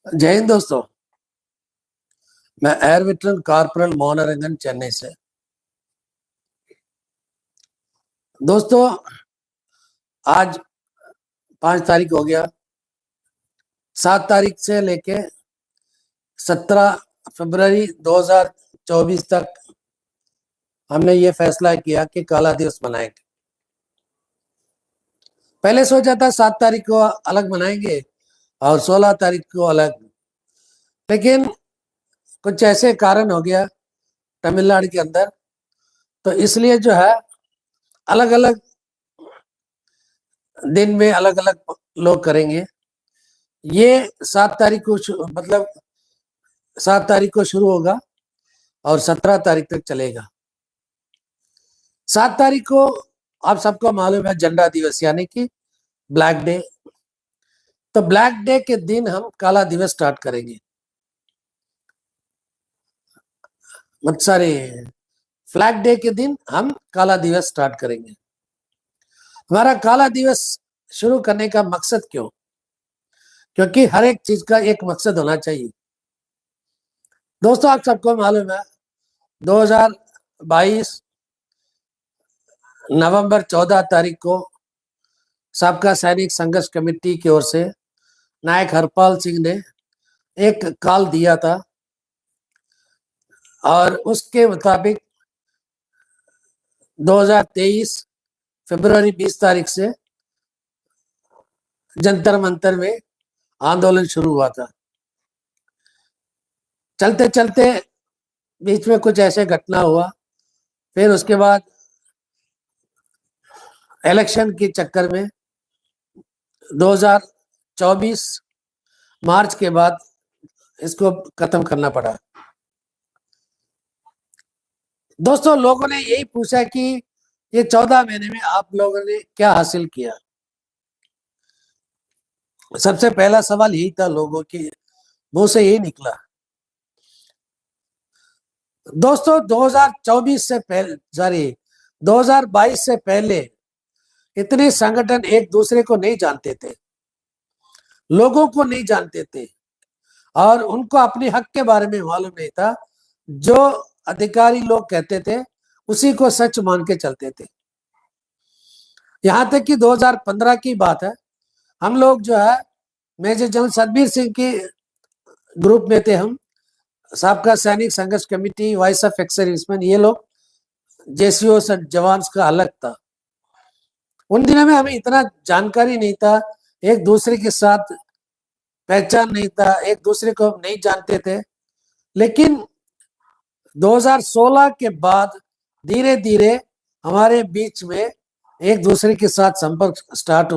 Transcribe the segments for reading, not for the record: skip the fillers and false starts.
जय हिंद दोस्तों। मैं एयर वेटरन कॉर्पोरल मोहनरंगन चेन्नई से। दोस्तों, आज 5 तारीख हो गया। 7 तारीख से लेके 17 फरवरी 2024 तक हमने ये फैसला किया कि काला दिवस मनाएंगे। पहले सोचा था 7 तारीख को अलग मनाएंगे और 16 तारीख को अलग, लेकिन कुछ ऐसे कारण हो गया तमिलनाडु के अंदर, तो इसलिए जो है अलग अलग दिन में अलग अलग लोग करेंगे। ये 7 तारीख को मतलब 7 तारीख को शुरू होगा और 17 तारीख तक चलेगा। 7 तारीख को आप सबको मालूम है झंडा दिवस यानी कि ब्लैक डे। तो ब्लैक डे के दिन हम काला दिवस स्टार्ट करेंगे। फ्लैग डे के दिन हम काला दिवस स्टार्ट करेंगे। हमारा काला दिवस शुरू करने का मकसद क्यों? क्योंकि हर एक चीज का एक मकसद होना चाहिए। दोस्तों, आप सबको मालूम है 2022 नवंबर 14 तारीख को सबका सैनिक संघर्ष कमेटी की ओर से नायक हरपाल सिंह ने एक कॉल दिया था और उसके मुताबिक 2023 फरवरी 20 तारीख से जंतर मंतर में आंदोलन शुरू हुआ था। चलते चलते बीच में कुछ ऐसे घटना हुआ, फिर उसके बाद इलेक्शन के चक्कर में 2024 मार्च के बाद इसको खत्म करना पड़ा। दोस्तों, लोगों ने यही पूछा कि ये 14 महीने में आप लोगों ने क्या हासिल किया। सबसे पहला सवाल यही था, लोगों के मुंह से यही निकला। दोस्तों, 2024 से पहले 2022 से पहले इतने संगठन एक दूसरे को नहीं जानते थे, लोगों को नहीं जानते थे और उनको अपने हक के बारे में मालूम नहीं था। जो अधिकारी लोग कहते थे उसी को सच मान के चलते थे। यहां तक कि 2015 की बात है, हम लोग जो है मेजर जनरल सतबीर सिंह के ग्रुप में थे। हम सबका सैनिक संघर्ष committee, voice of ex serviceman, ये लोग जेसीओ जवान का अलग था। उन दिनों में हमें इतना जानकारी नहीं था, एक दूसरे के साथ पहचान नहीं था, एक दूसरे को नहीं जानते थे। लेकिन 2016 के बाद धीरे धीरे हमारे बीच में एक दूसरे के साथ संपर्क स्टार्ट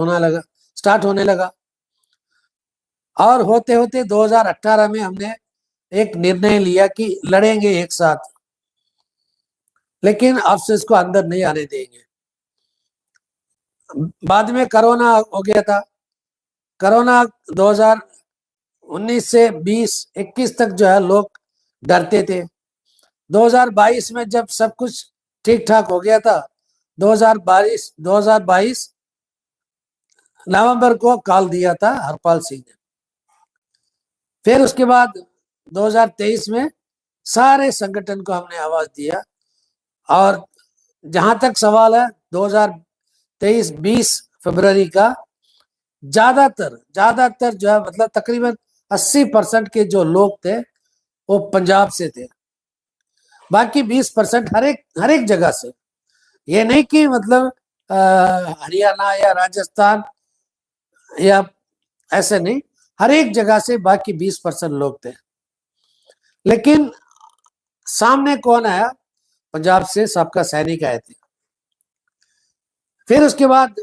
होने लगा और होते होते 2018 में हमने एक निर्णय लिया कि लड़ेंगे एक साथ, लेकिन आपसे इसको अंदर नहीं आने देंगे। बाद में कोरोना हो गया था। कोरोना 2019 से 20-21 तक जो है लोग डरते थे। 2022 में जब सब कुछ ठीक ठाक हो गया था, 2022 नवंबर को कॉल दिया था हरपाल सिंह ने। फिर उसके बाद 2023 में सारे संगठन को हमने आवाज दिया और जहां तक सवाल है 2023 20 फरवरी का ज्यादातर जो है मतलब तकरीबन 80% के जो लोग थे वो पंजाब से थे, बाकी 20% हर एक जगह से। ये नहीं कि मतलब हरियाणा या राजस्थान या ऐसे नहीं, हर एक जगह से बाकी 20% लोग थे। लेकिन सामने कौन आया? पंजाब से सबका सैनिक आए थे। फिर उसके बाद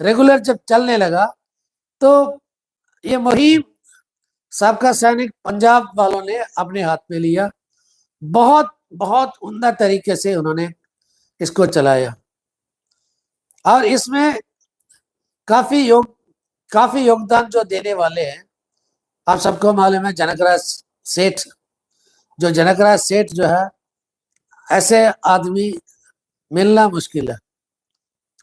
रेगुलर जब चलने लगा तो ये मुहिम सबका सैनिक पंजाब वालों ने अपने हाथ में लिया। बहुत बहुत उम्दा तरीके से उन्होंने इसको चलाया और इसमें काफी योगदान जो देने वाले हैं, आप सबको मालूम है जनकराज सेठ। जनकराज सेठ जो है, ऐसे आदमी मिलना मुश्किल है।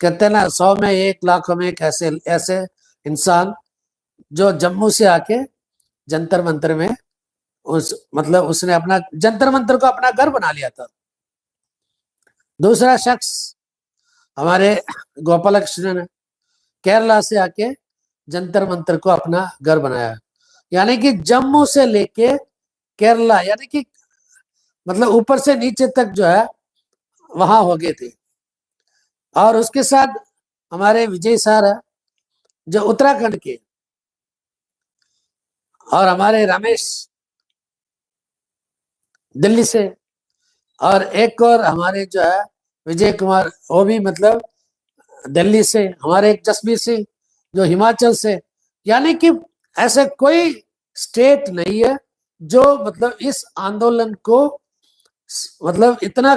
कहते हैं ना, 100 में 1, लाखों में एक ऐसे इंसान जो जम्मू से आके जंतर मंतर में मतलब उसने अपना जंतर मंतर को अपना घर बना लिया था। दूसरा शख्स हमारे गोपाल कृष्णन केरला से आके जंतर मंतर को अपना घर बनाया, यानी कि जम्मू से लेके केरला, यानी कि मतलब ऊपर से नीचे तक जो है वहां हो गए थे। और उसके साथ हमारे विजय सर है जो उत्तराखंड के, और हमारे रमेश दिल्ली से, और एक और हमारे जो है विजय कुमार वो भी मतलब दिल्ली से, हमारे एक जसबीर सिंह जो हिमाचल से। यानी कि ऐसे कोई स्टेट नहीं है जो मतलब इस आंदोलन को मतलब इतना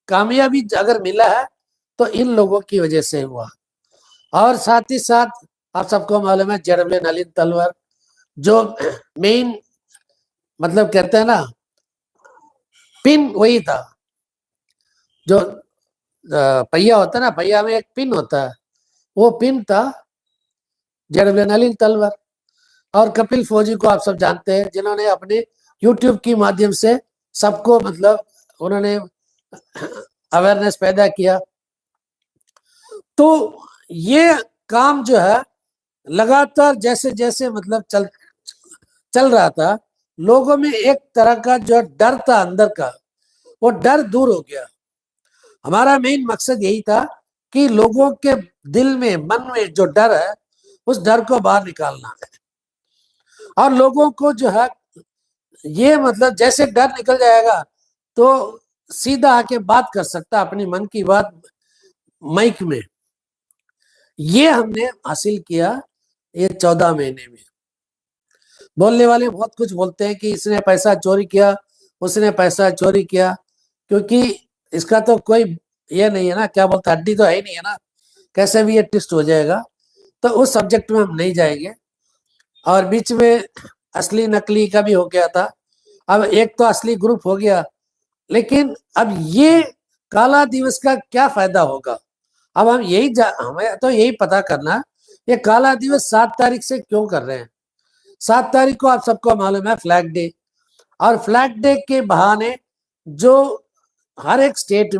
कामयाबी अगर मिला है तो इन लोगों की वजह से हुआ। और साथ ही साथ आप सबको मालूम है जेडब्ल्यू नलिन तलवार जो मेन मतलब कहते हैं ना पिन वही था, जो पहिया होता है ना, पहिया में एक पिन होता है, वो पिन था जेडब्ल्यू नलिन तलवार। और कपिल फौजी को आप सब जानते हैं जिन्होंने अपने यूट्यूब के माध्यम से सबको मतलब उन्होंने अवेयरनेस पैदा किया। तो ये काम जो है लगातार जैसे जैसे मतलब चल रहा था, लोगों में एक तरह का जो डर था अंदर का, वो डर दूर हो गया। हमारा मेन मकसद यही था कि लोगों के दिल में मन में जो डर है उस डर को बाहर निकालना है। और लोगों को जो है ये मतलब जैसे डर निकल जाएगा तो सीधा आके बात कर सकता अपनी मन की बात माइक में। ये हमने हासिल किया ये 14 महीने में। बोलने वाले बहुत कुछ बोलते हैं कि इसने पैसा चोरी किया, उसने पैसा चोरी किया, क्योंकि इसका तो कोई ये नहीं है ना, क्या बोलता हड्डी तो है ही नहीं है ना, कैसे भी ये ट्विस्ट हो जाएगा। तो उस सब्जेक्ट में हम नहीं जाएंगे। और बीच में असली नकली का भी हो गया था, अब एक तो असली ग्रुप हो गया। लेकिन अब ये काला दिवस का क्या फायदा होगा, अब हम हमें तो यही पता करना ये काला दिवस 7 तारीख से क्यों कर रहे हैं। 7 तारीख को आप सबको मालूम है फ्लैग डे, और फ्लैग डे के बहाने जो हर एक स्टेट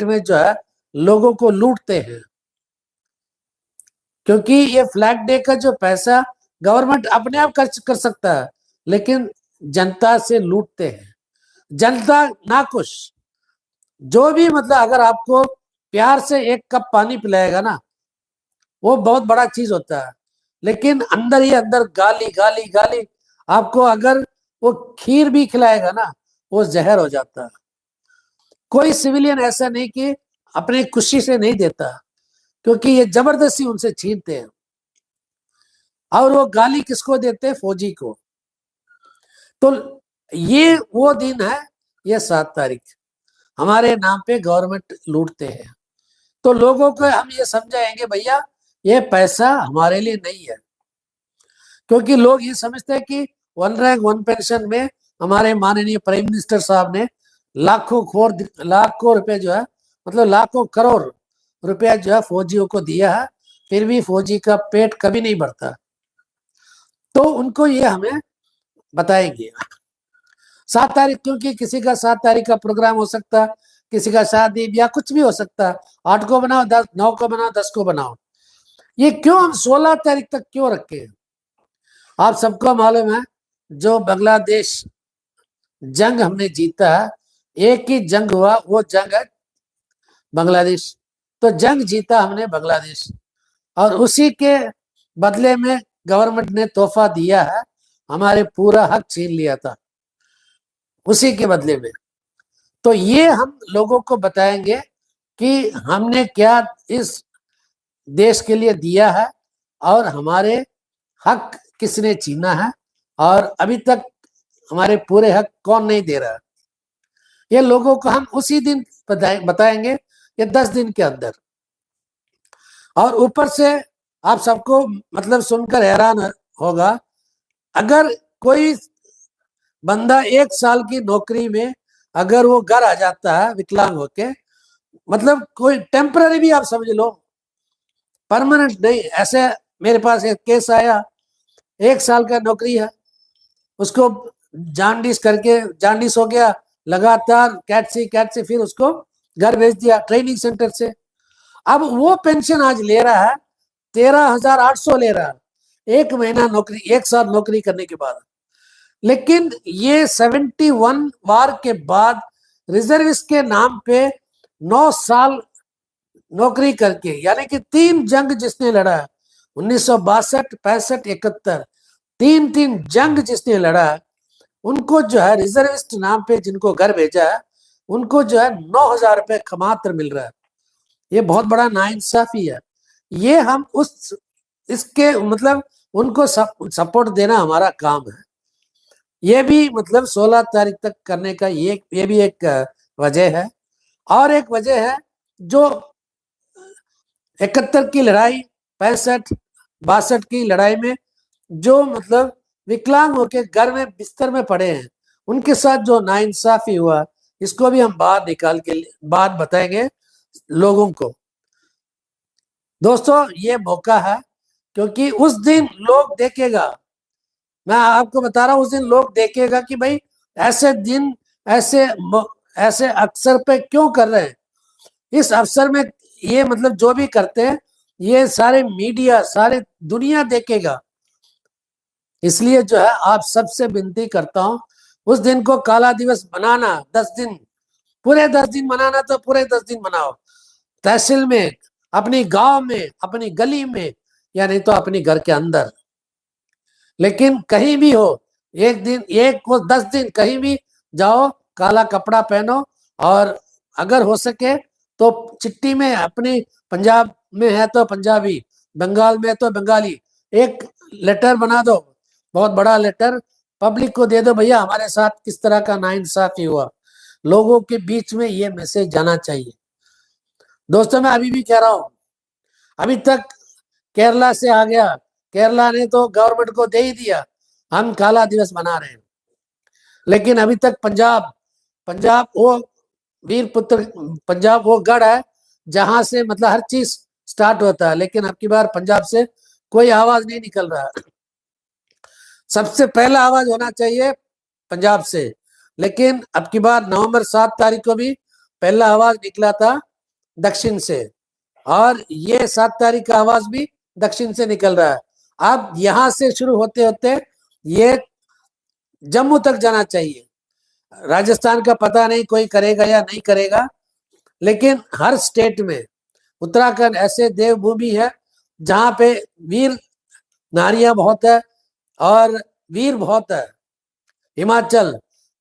में जो है लोगों को लूटते हैं, क्योंकि ये फ्लैग डे का जो पैसा गवर्नमेंट अपने आप खर्च कर सकता है, लेकिन जनता से लूटते हैं। जनता नाखुश, जो भी मतलब अगर आपको प्यार से एक कप पानी पिलाएगा ना वो बहुत बड़ा चीज होता है, लेकिन अंदर ही अंदर गाली गाली गाली। आपको अगर वो खीर भी खिलाएगा ना वो जहर हो जाता है। कोई सिविलियन ऐसा नहीं कि अपनी खुशी से नहीं देता, क्योंकि ये जबरदस्ती उनसे छीनते हैं। और वो गाली किसको देते हैं, फौजी को। तो ये वो दिन है, ये 7 तारीख हमारे नाम पे गवर्नमेंट लूटते हैं। तो लोगों को हम ये समझाएंगे भैया ये पैसा हमारे लिए नहीं है, क्योंकि लोग ये समझते हैं कि 1 रैंक 1 पेंशन में हमारे माननीय प्राइम मिनिस्टर साहब ने लाखों रुपए जो है मतलब लाखों करोड़ रुपया जो है फौजियों को दिया है, फिर भी फौजी का पेट कभी नहीं भरता। तो उनको ये हमें बताएंगे 7 तारीख, क्योंकि किसी का 7 तारीख का प्रोग्राम हो सकता है, किसी का शादी या कुछ भी हो सकता है। 8 को बनाओ, 10 9 को बनाओ, 10 को बनाओ। ये क्यों हम 16 तारीख तक क्यों रखे हैं। आप सबको मालूम है जो बांग्लादेश जंग हमने जीता है, एक ही जंग हुआ, वो जंग है बांग्लादेश। तो जंग जीता हमने बांग्लादेश, और उसी के बदले में गवर्नमेंट ने तोहफा दिया है, हमारे पूरा हक छीन लिया था उसी के बदले में। तो ये हम लोगों को बताएंगे कि हमने क्या इस देश के लिए दिया है और हमारे हक किसने छीना है, और अभी तक हमारे पूरे हक कौन नहीं दे रहा। ये लोगों को हम उसी दिन बताएंगे, ये 10 दिन के अंदर। और ऊपर से आप सबको मतलब सुनकर हैरान होगा, अगर कोई बंदा 1 साल की नौकरी में अगर वो घर आ जाता है विकलांग होके, मतलब कोई टेम्पररी भी आप समझ लो, परमानेंट नहीं। ऐसे मेरे पास एक केस आया, 1 साल का नौकरी है, उसको जांडिस करके, जांडिस हो गया, लगातार कैट सी, फिर उसको घर भेज दिया ट्रेनिंग सेंटर से। अब वो पेंशन आज ले रहा है 13,800 ले रहा है, 1 महीना नौकरी, 1 साल नौकरी करने के बाद। लेकिन ये 71 वार के बाद रिजर्विस्ट के नाम पे 9 साल नौकरी करके, यानी कि 3 जंग जिसने लड़ा है, 1962, 65, 71, 3 जंग जिसने लड़ा है, उनको जो है रिजर्विस्ट नाम पे जिनको घर भेजा है, उनको जो है 9,000 रुपए मात्र मिल रहा है। ये बहुत बड़ा नाइंसाफी है। ये हम उस इसके मतलब उनको सपोर्ट देना हमारा काम है। ये भी मतलब 16 तारीख तक करने का ये भी एक वजह है। और एक वजह है जो 71 की लड़ाई, 65, 62 की लड़ाई में जो मतलब विकलांग होके घर में बिस्तर में पड़े हैं, उनके साथ जो नाइंसाफी हुआ, इसको भी हम बाहर निकाल के बात बताएंगे लोगों को। दोस्तों ये मौका है, क्योंकि उस दिन लोग देखेगा, मैं आपको बता रहा हूं, उस दिन लोग देखेगा कि भाई ऐसे दिन ऐसे अवसर पे क्यों कर रहे हैं। इस अवसर में ये मतलब जो भी करते हैं, ये सारे मीडिया, सारे दुनिया देखेगा। इसलिए जो है आप सबसे विनती करता हूं, उस दिन को काला दिवस बनाना, 10 दिन, पूरे 10 दिन मनाना तो पूरे 10 दिन मनाओ, तहसील में, अपनी गांव में, अपनी गली में, या नहीं तो अपने घर के अंदर। लेकिन कहीं भी हो, एक दिन, एक वो 10 दिन कहीं भी जाओ, काला कपड़ा पहनो, और अगर हो सके तो चिट्ठी में अपनी, पंजाब में है तो पंजाबी, बंगाल में है तो बंगाली, एक लेटर बना दो, बहुत बड़ा लेटर, पब्लिक को दे दो, भैया हमारे साथ किस तरह का नाइंसाफी हुआ। लोगों के बीच में ये मैसेज जाना चाहिए। दोस्तों मैं अभी भी कह रहा हूं, अभी तक केरला से आ गया, केरला ने तो गवर्नमेंट को दे ही दिया, हम काला दिवस मना रहे हैं। लेकिन अभी तक पंजाब वो वीर पुत्र, पंजाब वो गढ़ है जहां से मतलब हर चीज स्टार्ट होता है, लेकिन अब की बार पंजाब से कोई आवाज नहीं निकल रहा। सबसे पहला आवाज होना चाहिए पंजाब से, लेकिन अब की बार नवंबर 7 तारीख को भी पहला आवाज निकला था दक्षिण से, और ये 7 तारीख का आवाज भी दक्षिण से निकल रहा है। अब यहां से शुरू होते होते ये जम्मू तक जाना चाहिए। राजस्थान का पता नहीं कोई करेगा या नहीं करेगा, लेकिन हर स्टेट में, उत्तराखंड ऐसे देवभूमि है जहां पे वीर नारियां बहुत है और वीर बहुत है। हिमाचल,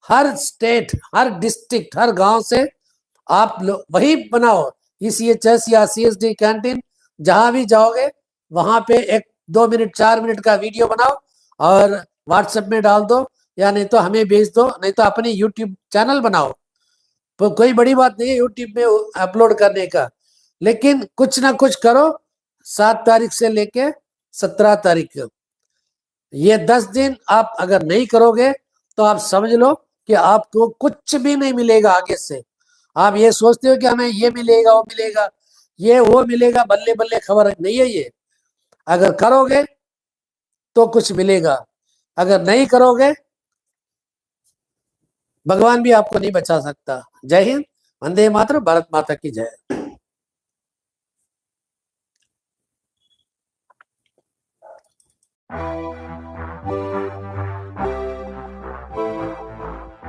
हर स्टेट, हर डिस्ट्रिक्ट, हर गांव से आप लोग वही बनाओ, ECHS या CSD कैंटीन, जहां भी जाओगे वहां पे 1-2 मिनट, 4 मिनट का वीडियो बनाओ और व्हाट्सएप में डाल दो, या नहीं तो हमें भेज दो, नहीं तो अपनी यूट्यूब चैनल बनाओ। तो कोई बड़ी बात नहीं है यूट्यूब में अपलोड करने का, लेकिन कुछ ना कुछ करो। 7 तारीख से लेके 17 तारीख तक, ये 10 दिन आप अगर नहीं करोगे तो आप समझ लो कि आपको कुछ भी नहीं मिलेगा आगे से। आप ये सोचते हो कि हमें ये मिलेगा, वो मिलेगा, ये वो मिलेगा, बल्ले बल्ले खबर नहीं है ये। अगर करोगे तो कुछ मिलेगा, अगर नहीं करोगे भगवान भी आपको नहीं बचा सकता। जय हिंद, वंदे मातरम, भारत माता की जय।